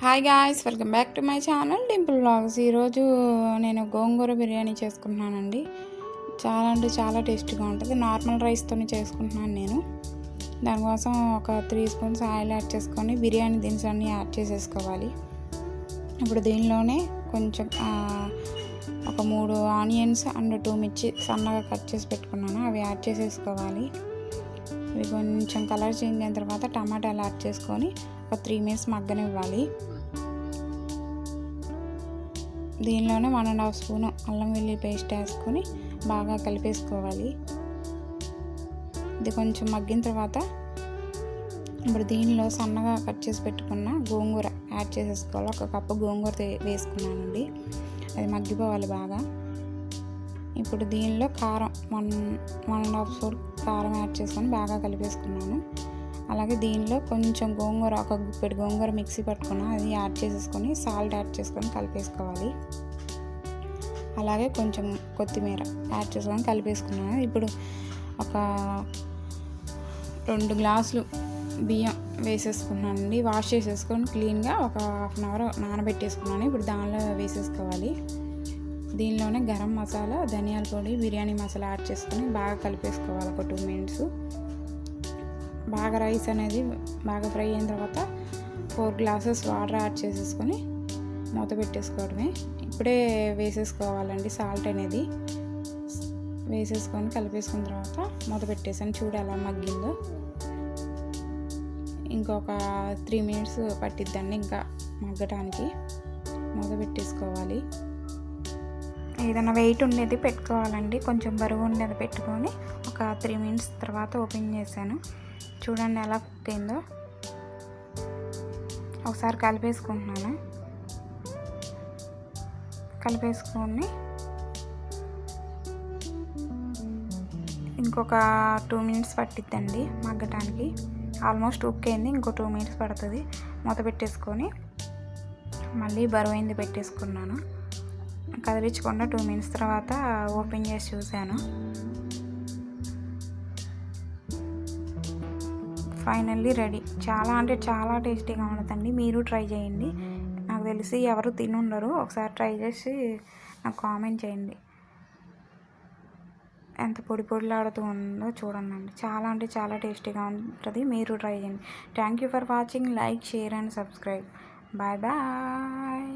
Hi guys, welcome back to my channel Dimple vlogs. ఈరోజు నేను గోంగూర బిర్యానీ చేసుకుంటున్నానండి. చాలా అంటే చాలా టేస్టీగా ఉంటుంది. నార్మల్ రైస్తో చేసుకుంటున్నాను నేను. దానికోసం ఒక 3 స్పూన్స్ ఆయిల్ యాడ్ చేసుకొని బిర్యానీ దినుసులు అన్నీ యాడ్ చేసేసుకోవాలి. ఇప్పుడు దీనిలోనే కొంచెం ఒక 3 ఆనియన్స్ అండ్ 2 మిర్చి సన్నగా కట్ చేసి పెట్టుకున్నాను, అవి యాడ్ చేసేసుకోవాలి. ఇవి కొంచెం కలర్ చేంజ్ అయిన తర్వాత టమాటాలు యాడ్ చేసుకొని ఒక 3 మినిట్స్ మగ్గనివ్వాలి. దీనిలోనే 1.5 స్పూను అల్లం వెల్లుల్లి పేస్ట్ వేసుకొని బాగా కలిపేసుకోవాలి. ఇది కొంచెం మగ్గిన తర్వాత ఇప్పుడు దీనిలో సన్నగా కట్ చేసి పెట్టుకున్న గోంగూర యాడ్ చేసేసుకోవాలి. 1 కప్పు గోంగూర వేసుకున్నానండి, అది మగ్గిపోవాలి బాగా. ఇప్పుడు దీనిలో కారం 1.5 స్పూన్ కారం యాడ్ చేసుకొని బాగా కలిపేసుకున్నాను. అలాగే దీనిలో కొంచెం గోంగూర, ఒక గుప్పెడు గోంగూర మిక్సీ పట్టుకున్నా, అది యాడ్ చేసేసుకొని సాల్ట్ యాడ్ చేసుకొని కలిపేసుకోవాలి. అలాగే కొంచెం కొత్తిమీర యాడ్ చేసుకొని కలిపేసుకున్నాను. ఇప్పుడు ఒక 2 గ్లాసులు బియ్యం వేసేసుకున్నానండి. వాష్ చేసేసుకొని క్లీన్గా ఒక హాఫ్ అన్ అవర్ నానబెట్టేసుకున్నాను. ఇప్పుడు దానిలో వేసేసుకోవాలి. దీనిలోనే గరం మసాలా, ధనియాల పొడి, బిర్యానీ మసాలా యాడ్ చేసుకొని బాగా కలిపేసుకోవాలి ఒక 2 మినిట్స్. బాగా రైస్ అనేది బాగా ఫ్రై అయిన తర్వాత 4 గ్లాసెస్ వాటర్ యాడ్ చేసేసుకొని మూత పెట్టేసుకోవడమే. ఇప్పుడే వేసేసుకోవాలండి సాల్ట్ అనేది. వేసేసుకొని కలిపేసుకున్న తర్వాత మూత పెట్టేసాను. చూడు ఎలా మగ్గిందో. ఇంకొక 3 మినిట్స్ పట్టిద్దండి ఇంకా మగ్గటానికి. మూత పెట్టేసుకోవాలి. ఏదైనా వెయిట్ ఉండేది పెట్టుకోవాలండి. కొంచెం బరువు ఉండేది పెట్టుకొని ఒక 3 మినిట్స్ తర్వాత ఓపెన్ చేశాను. చూడండి ఎలా కుక్ అయిందో. ఒకసారి కలిపేసుకుంటున్నాను. కలిపేసుకొని ఇంకొక 2 మినిట్స్ పట్టిద్దండి మగ్గటానికి. ఆల్మోస్ట్ కుక్ అయింది, ఇంకో 2 మినిట్స్ పడుతుంది. మూత పెట్టేసుకొని మళ్ళీ బరువైంది పెట్టేసుకున్నాను. కదిలించకుండా 2 మినిట్స్ తర్వాత ఓపెన్ చేసి చూశాను. Finally ready. చాలా అంటే చాలా టేస్టీగా ఉంటుందండి. మీరు ట్రై చేయండి. నాకు తెలిసి ఎవరు తినుండరు. ఒకసారి ట్రై చేసి నాకు కామెంట్ చేయండి. ఎంత పొడి పొడిలాడుతూ ఉందో చూడండి. చాలా అంటే చాలా టేస్టీగా ఉంటుంది. మీరు ట్రై చేయండి. Thank you for watching. Like, share and subscribe. Bye bye.